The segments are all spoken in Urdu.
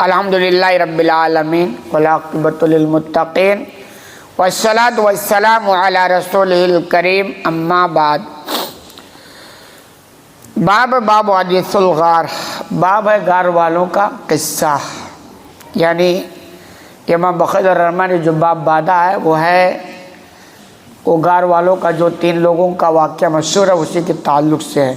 الحمدللہ رب العالمین والعاقبۃ للمتقین والصلاۃ والسلام علی رسولہ الکریم اما بعد۔ باب حدیث الغار، باب ہے غار والوں کا قصہ، یعنی امام بخاری الرحمٰن نے جو باب باندھا ہے وہ ہے وہ غار والوں کا جو 3 لوگوں کا واقعہ مشہور ہے اسی کے تعلق سے ہے،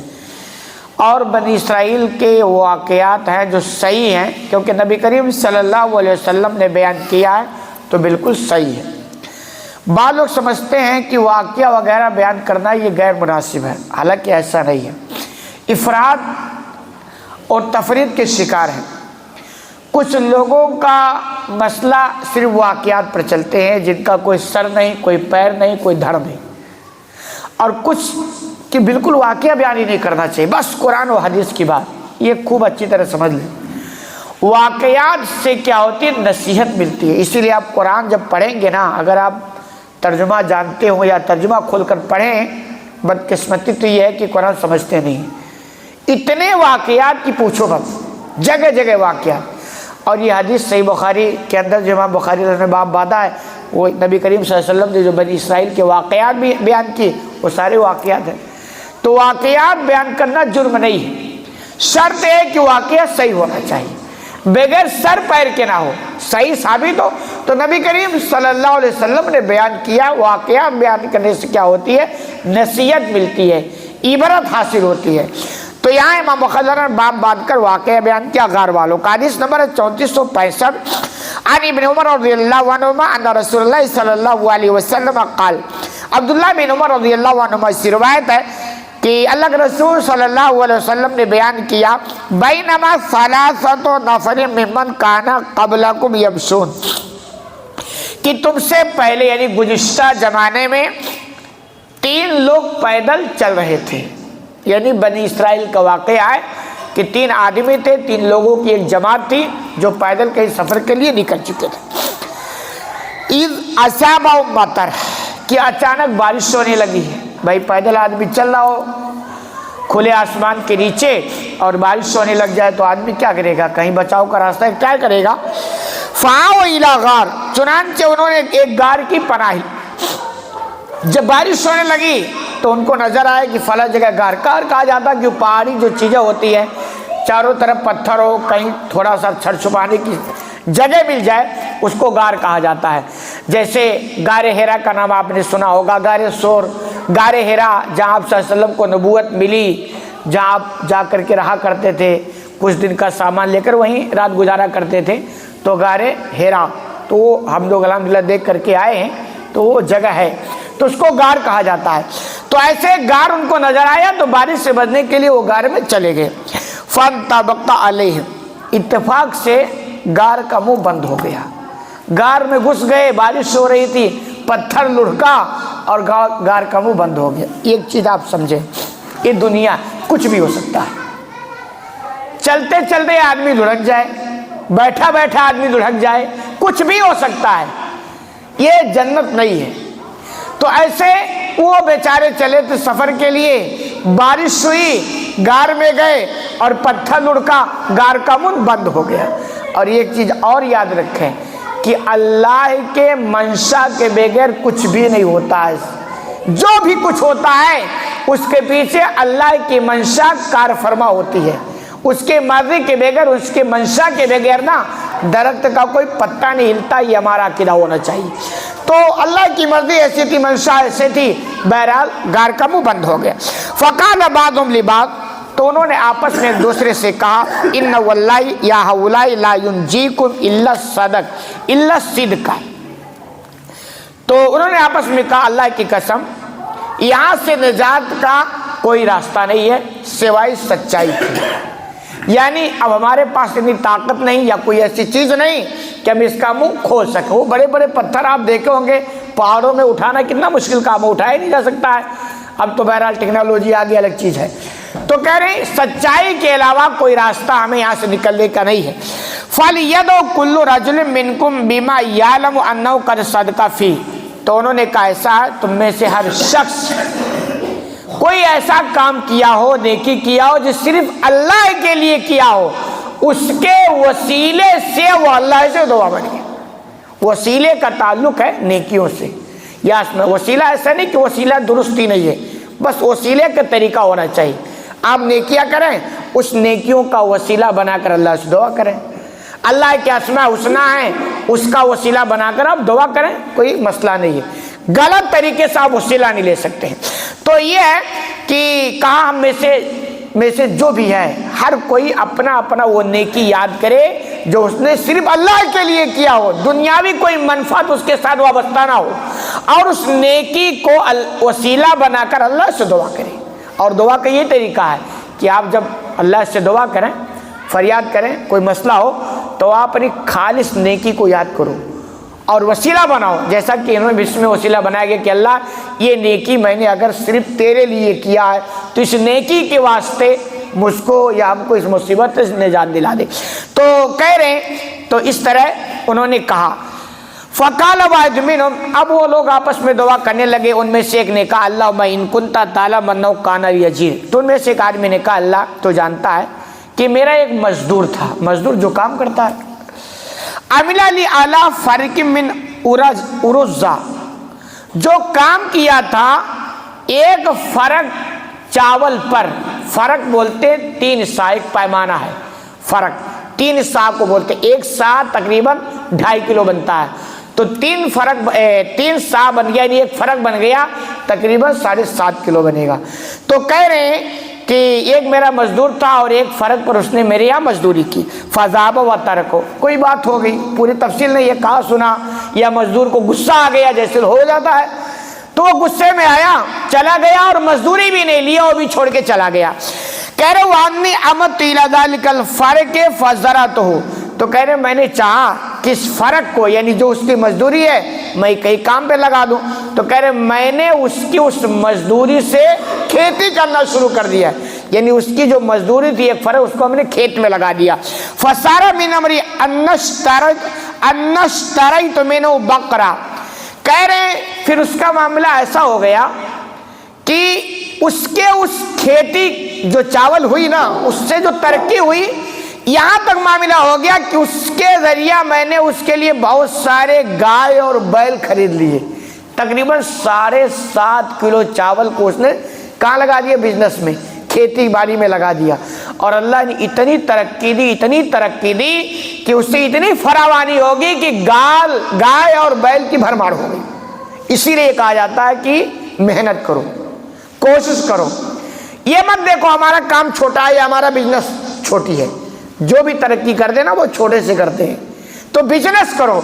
اور بنی اسرائیل کے واقعات ہیں جو صحیح ہیں کیونکہ نبی کریم صلی اللہ علیہ وسلم نے بیان کیا ہے تو بالکل صحیح ہے۔ بعض لوگ سمجھتے ہیں کہ واقعہ وغیرہ بیان کرنا یہ غیر مناسب ہے، حالانکہ ایسا نہیں ہے، افراد اور تفرید کے شکار ہیں۔ کچھ لوگوں کا مسئلہ صرف واقعات پر چلتے ہیں جن کا کوئی سر نہیں، کوئی پیر نہیں، کوئی دھڑ نہیں، اور کچھ کہ بالکل واقعہ بیان ہی نہیں کرنا چاہیے، بس قرآن و حدیث کی بات، یہ خوب اچھی طرح سمجھ لیں۔ واقعات سے کیا ہوتی ہے؟ نصیحت ملتی ہے، اسی لیے آپ قرآن جب پڑھیں گے نا، اگر آپ ترجمہ جانتے ہو یا ترجمہ کھول کر پڑھیں، بدقسمتی تو یہ ہے کہ قرآن سمجھتے نہیں، اتنے واقعات کی پوچھو مت، جگہ جگہ واقعات۔ اور یہ حدیث صحیح بخاری کے اندر جو امام بخاری نے باب باندھا ہے وہ نبی کریم صلی اللہ علیہ وسلم نے جو بنی اسرائیل کے واقعات بھی بیان کیے وہ سارے واقعات ہیں۔ تو واقعات بیان کرنا جرم نہیں ہے، شرط ہے کہ واقعہ صحیح ہونا چاہیے، بغیر سر پیر کے نہ ہو، صحیح ثابت ہو۔ تو نبی کریم صلی اللہ علیہ وسلم نے بیان کیا، واقعہ بیان کرنے سے کیا ہوتی ہے؟ نصیحت ملتی ہے، عبرت حاصل ہوتی ہے۔ تو یہاں امام بخاری نے باب باندھ کر واقعہ بیان کیا غار والوں کا۔ حدیث نمبر 3465 عن ابن عمر رضی اللہ عنہما ان رسول اللہ صلی اللہ علیہ وسلم قال، عبداللہ بن عمر رضی اللہ عنہما سے روایت ہے کہ اللہ کے رسول صلی اللہ علیہ وسلم نے بیان کیا، بینما ثلاثۃ نفر ممن کان قبلکم یمشون، کہ تم سے پہلے یعنی گزشتہ زمانے میں 3 لوگ پیدل چل رہے تھے، یعنی بنی اسرائیل کا واقعہ ہے کہ 3 آدمی تھے، 3 لوگوں کی ایک جماعت تھی جو پیدل کہیں سفر کے لیے نکل چکے تھے۔ اذ اصابہم مطر، کہ اچانک بارش ہونے لگی ہے۔ بھائی پیدل آدمی چل رہا ہو کھلے آسمان کے نیچے اور بارش ہونے لگ جائے تو آدمی کیا کرے گا؟ کہیں بچاؤ کا راستہ کیا کرے گا؟ فآووا الی غار، چنانچہ انہوں نے ایک غار کی پناہ لی۔ جب بارش ہونے لگی تو ان کو نظر آئے کہ فلاں جگہ غار کہا جاتا کہ پہاڑی جو چیزیں ہوتی ہیں چاروں طرف پتھر ہو، کہیں تھوڑا سا چھڑ چھپانے کی جگہ مل جائے اس کو غار کہا جاتا ہے۔ جیسے غار ہیرا کا نام آپ نے سنا ہوگا، غار سور، غار ہیرا جہاں آپ صلی اللہ علیہ وسلم کو نبوت ملی، جہاں آپ جا کر کے رہا کرتے تھے، کچھ دن کا سامان لے کر وہیں رات گزارا کرتے تھے، تو غار ہیرا تو وہ ہم لوگ الحمدللہ دیکھ کر کے آئے ہیں، تو وہ جگہ ہے تو اس کو غار کہا جاتا ہے۔ تو ایسے غار ان کو نظر آیا تو بارش سے بچنے کے لیے وہ غار میں چلے گئے۔ فانطبق علیہ، اتفاق سے غار کا منہ بند ہو گیا، غار میں گھس گئے، بارش ہو رہی تھی، پتھر لڑکا اور غار کا منہ بند ہو گیا۔ ایک چیز آپ سمجھیں، یہ دنیا کچھ بھی ہو سکتا ہے، چلتے چلتے آدمی لڑک جائے، بیٹھا بیٹھا آدمی لڑک جائے، کچھ بھی ہو سکتا ہے، یہ جنت نہیں ہے۔ تو ایسے وہ بیچارے چلے تھے سفر کے لیے، بارش ہوئی، غار میں گئے اور پتھر لڑکا، غار کا منہ بند ہو گیا۔ اور ایک چیز اور یاد رکھیں کہ اللہ کے منشا کے بغیر کچھ بھی نہیں ہوتا ہے، جو بھی کچھ ہوتا ہے اس کے پیچھے اللہ کی منشا کار فرما ہوتی ہے، اس کے مرضی کے بغیر، اس کے منشا کے بغیر نا درخت کا کوئی پتا نہیں ہلتا، یہ ہمارا عقیدہ ہونا چاہیے۔ تو اللہ کی مرضی ایسی تھی، منشا ایسی تھی، بہرحال غار کا منہ بند ہو گیا۔ فقال بعضهم لبعض، تو انہوں نے آپس میں ایک دوسرے سے کہا، ان واللہ یا ہؤلاء لا ینجیکم الا الصدق الا الصدق، تو انہوں نے آپس میں کہا اللہ کی قسم یہاں سے نجات کا کوئی راستہ نہیں ہے سوائے سچائی کی، یعنی اب ہمارے پاس اتنی طاقت نہیں یا کوئی ایسی چیز نہیں کہ ہم اس کا منہ کھول سکیں۔ وہ بڑے بڑے پتھر آپ دیکھے ہوں گے پہاڑوں میں اٹھانا کتنا مشکل کام ہے، اٹھایا نہیں جا سکتا ہے، اب تو بہرحال ٹیکنالوجی آگے الگ چیز ہے۔ تو کہہ رہے ہیں سچائی کے علاوہ کوئی راستہ ہمیں یہاں سے نکلنے کا نہیں ہے۔ فَلْيَدْعُ كُلُّ رَجُلٍ مِّنكُمْ بِمَا يَعْلَمُ أَنَّهُ قَدْ صَدَقَ فِيهِ، تو انہوں نے کہا ایسا ہے تم میں سے ہر شخص کوئی ایسا کام کیا ہو، نیکی کیا ہو جو صرف اللہ کے لیے کیا ہو اس کے وسیلے سے وہ اللہ سے دعا بن گیا۔ وسیلے کا تعلق ہے نیکیوں سے، یا اس میں وسیلہ ایسا نہیں کہ وسیلہ درستی نہیں ہے، بس وسیلے کا طریقہ ہونا چاہیے۔ آپ نیکیاں کریں، اس نیکیوں کا وسیلہ بنا کر اللہ سے دعا کریں۔ اللہ کے اسماء الحسنی ہے، اس کا وسیلہ بنا کر آپ دعا کریں، کوئی مسئلہ نہیں ہے۔ غلط طریقے سے آپ وسیلہ نہیں لے سکتے ہیں۔ تو یہ ہے کہ کہاں ہم میں سے جو بھی ہے، ہر کوئی اپنا اپنا وہ نیکی یاد کرے جو اس نے صرف اللہ کے لیے کیا ہو، دنیاوی کوئی منفعت اس کے ساتھ وابستہ نہ ہو، اور اس نیکی کو وسیلہ بنا کر اللہ سے دعا کرے۔ اور دعا کا یہ طریقہ ہے کہ آپ جب اللہ سے دعا کریں، فریاد کریں، کوئی مسئلہ ہو، تو آپ اپنی خالص نیکی کو یاد کرو اور وسیلہ بناؤ، جیسا کہ انہوں نے اس میں وسیلہ بنایا گیا کہ اللہ یہ نیکی میں نے اگر صرف تیرے لیے کیا ہے تو اس نیکی کے واسطے مجھ کو یا ہم کو اس مصیبت سے نجات دلا دے۔ تو کہہ رہے ہیں، تو اس طرح انہوں نے کہا۔ فقال واحد منهم، اب وہ لوگ آپس میں دعا کرنے لگے۔ ان میں سے ایک نے کہا اللہم ان کنت تعلم انہ کان یجیر، تو ان میں سے ایک آدمی نے کہا اللہ تو جانتا ہے کہ میرا ایک مزدور تھا، مزدور جو کام کرتا ہے، عمل لی اعلی فرق من ارزا، جو کام کیا تھا ایک فرق چاول پر، فرق بولتے 3 سا، ایک پیمانہ ہے، فرق 3 سا کو بولتے، ایک سا تقریباً 2.5 کلو بنتا ہے، تو 3 سا بن گیا، یعنی ایک فرق بن گیا تقریباً 7.5 کلو بنے گا۔ تو کہہ رہے ہیں کہ ایک میرا مزدور تھا اور ایک فرق پر اس نے میرے یہاں مزدوری کی، فذاب و ترکو، کوئی بات ہو گئی، پوری تفصیل نہیں، یہ کہا سنا، یا مزدور کو غصہ آ گیا جیسے ہو جاتا ہے، تو وہ غصے میں آیا، چلا گیا اور مزدوری بھی نہیں لیا، وہ بھی چھوڑ کے چلا گیا۔ کہہ رہے وانی امت الی ذلک الفرق فزرعته، تو کہہ رہے میں نے چاہا کہ اس فرق کو، یعنی جو اس کی مزدوری ہے، میں کئی کام پہ لگا دوں، تو کہہ رہے میں نے اس کی اس مزدوری سے کھیتی کرنا شروع کر دیا، یعنی اس کی جو مزدوری تھی ایک فرق، اس کو ہم نے کھیت میں لگا دیا۔ فصار من امری انشتریت منہ بقرہ، کہہ رہے پھر اس کا معاملہ ایسا ہو گیا کہ اس کے اس کھیتی جو چاول ہوئی نا، اس سے جو ترقی ہوئی، یہاں تک معاملہ ہو گیا کہ اس کے ذریعہ میں نے اس کے لیے بہت سارے گائے اور بیل خرید لیے، تقریباً 7.5 کلو چاول کو اس نے کہاں لگا دیا؟ بزنس میں، کھیتی باڑی میں لگا دیا، اور اللہ نے اتنی ترقی دی، اتنی ترقی دی کہ اس سے اتنی فراوانی ہوگی کہ گائے اور بیل کی بھرمار ہو گئی۔ اسی لیے کہا جاتا ہے کہ محنت کرو، کوشش کرو، یہ مت دیکھو ہمارا کام چھوٹا ہے یا ہمارا بزنس چھوٹی ہے، جو بھی ترقی کر دے نا وہ چھوٹے سے کرتے ہیں، تو بزنس کرو۔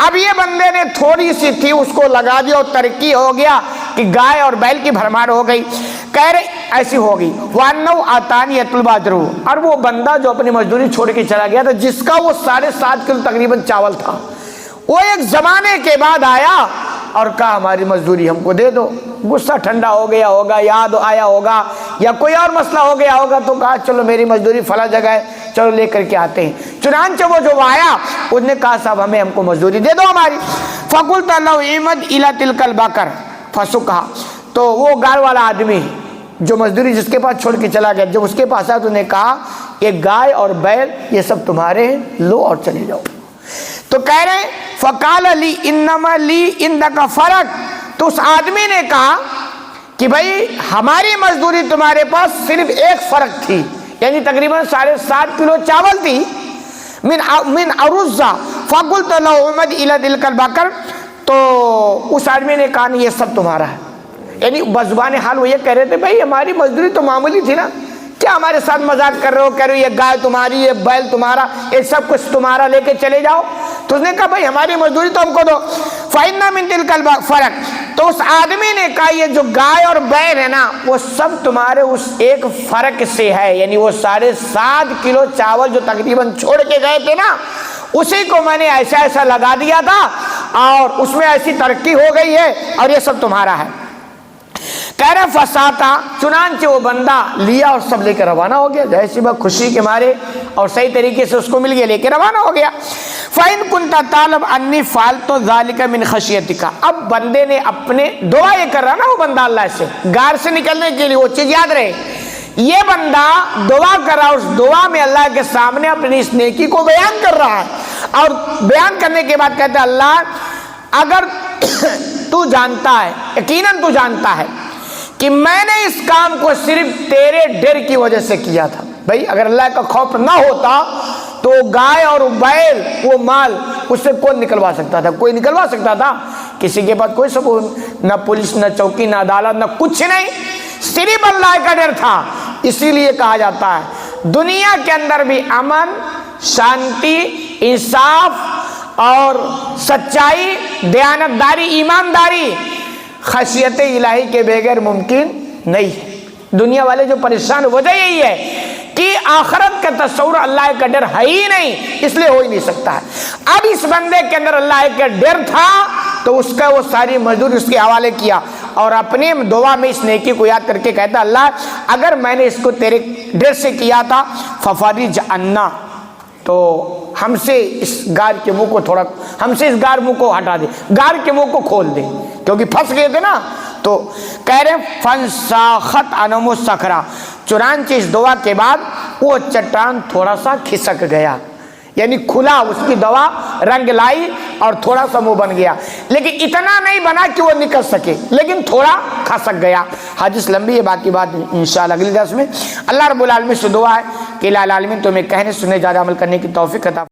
اب یہ بندے نے تھوڑی سی تھی اس کو لگا دیا اور ترقی ہو گیا کہ گائے اور بیل کی بھرمار ہو گئی، کہہ رہے ایسی ہوگی۔ وَأَنَّهُ آتَانِي يَطْلُبُ أَجْرَهُ، اور وہ بندہ جو اپنی مزدوری چھوڑ کے چلا گیا تھا، جس کا وہ 7.5 کلو تقریباً چاول تھا، وہ ایک زمانے کے بعد آیا اور کہا ہماری مزدوری ہم کو دے دو۔ غصہ ٹھنڈا ہو گیا ہوگا، یاد آیا ہوگا، یا کوئی اور مسئلہ ہو گیا ہوگا، تو کہا چلو میری مزدوری فلاں جگہ ہے، چلو لے کر کے آتے ہیں۔ چنانچہ وہ جو آیا اس نے کہا صاحب ہم کو مزدوری دے دو ہماری۔ فَقُلْتَ لَهُ اعْمَدْ إِلَىٰ تِلْكَ الْبَقَرِ فَسُقْهَا، تو وہ گائے والا آدمی جو مزدوری جس کے پاس چھوڑ کے چلا گیا، جب اس کے پاس آیا تو نے کہا یہ گائے اور بیل یہ سب تمہارے ہیں، لو اور چلے جاؤ۔ تو کہہ رہے فَقَالَ لِي إِنَّمَا لِي عِنْدَكَ فَرَقٌ، تو اس آدمی نے کہا کہ بھائی ہماری مزدوری تمہارے پاس صرف ایک فرق تھی، یعنی تقریباً 7.5 کلو چاول تھی، من ارزا فقلت لو عمد الى تلك البقر، تو اس آدمی نے کہا نہیں یہ سب تمہارا ہے، یعنی بزبان حال وہ یہ کہہ رہے تھے بھائی ہماری مزدوری تو معمولی تھی نا، کیا ہمارے ساتھ مذاق کر رہے ہو، کہہ رہے ہو یہ گائے تمہاری، یہ بیل تمہارا، یہ سب کچھ تمہارا، لے کے چلے جاؤ۔ تو اس نے کہا بھائی ہماری مزدوری تو ہم کو دو۔ فَإِنَّ مِن تِلْكَ الْفَرَقِ، تو اس آدمی نے کہا یہ جو گائے اور بیل ہے نا وہ سب تمہارے اس ایک فرق سے ہے، یعنی وہ 7.5 کلو چاول جو تقریباً چھوڑ کے گئے تھے نا، اسی کو میں نے ایسا ایسا لگا دیا تھا اور اس میں ایسی ترقی ہو گئی ہے اور یہ سب تمہارا ہے۔ کہہ رہے فساتا، چنانچہ وہ بندہ لیا اور سب لے کے روانہ ہو گیا، جیسی بات خوشی کے مارے اور صحیح طریقے سے اس کو مل گیا، لے کے روانہ ہو گیا۔ فَإِن كُنْتَ تَعْلَمُ أَنِّي فَعَلْتُ ذَلِكَ مِنْ خَشْيَتِكَ، اب بندے نے اپنے دعا یہ کر رہا نا وہ بندہ اللہ سے، غار سے نکلنے کے لیے وہ چیز یاد رہے یہ بندہ دعا کر رہا، اس دعا میں اللہ کے سامنے اپنی اس نیکی کو بیان کر رہا ہے، اور بیان کرنے کے بعد کہتا ہے اللہ اگر تو جانتا ہے، یقیناً تو جانتا ہے کہ میں نے اس کام کو صرف تیرے ڈر کی وجہ سے کیا تھا۔ بھائی اگر اللہ کا خوف نہ ہوتا تو گائے اور بیل وہ مال اس سے کون نکلوا سکتا تھا؟ کوئی نکلوا سکتا تھا؟ کسی کے پاس کوئی ثبوت، نہ پولیس، نہ چوکی، نہ عدالت، نہ کچھ نہیں، صرف اللہ کا ڈر تھا۔ اسی لیے کہا جاتا ہے دنیا کے اندر بھی امن، شانتی، انصاف اور سچائی، دیانتداری، ایمانداری خشیت الہی کے بغیر ممکن نہیں ہے۔ دنیا والے جو پریشان، وجہ یہی ہے کہ آخرت کا تصور اللہ کا ڈر ہے ہی نہیں، اس لیے ہو ہی نہیں سکتا ہے۔ اب اس بندے کے اندر اللہ کا ڈر تھا تو اس کا وہ ساری مزدوری اس کے حوالے کیا، اور اپنے دعا میں اس نیکی کو یاد کر کے کہتا اللہ اگر میں نے اس کو تیرے ڈر سے کیا تھا ففرج عنا، تو ہم سے اس غار کے منہ کو تھوڑا، ہم سے اس غار منہ کو ہٹا دے، غار کے منہ کو کھول دے، کیونکہ پھنس گئے تھے نا۔ تو کہہ رہے فانساخت عنہم الصخرہ، چنانچہ اس دعا کے بعد وہ چٹان تھوڑا سا کھسک گیا، یعنی کھلا، اس کی دعا رنگ لائی اور تھوڑا سا منہ بن گیا، لیکن اتنا نہیں بنا کہ وہ نکل سکے، لیکن تھوڑا کھسک گیا۔ حدیث لمبی ہے، باقی بات انشاءاللہ اگلی درس میں۔ اللہ رب العالمین سے دعا ہے کہ الہ العالمین تمہیں کہنے سننے زیادہ عمل کرنے کی توفیق عطا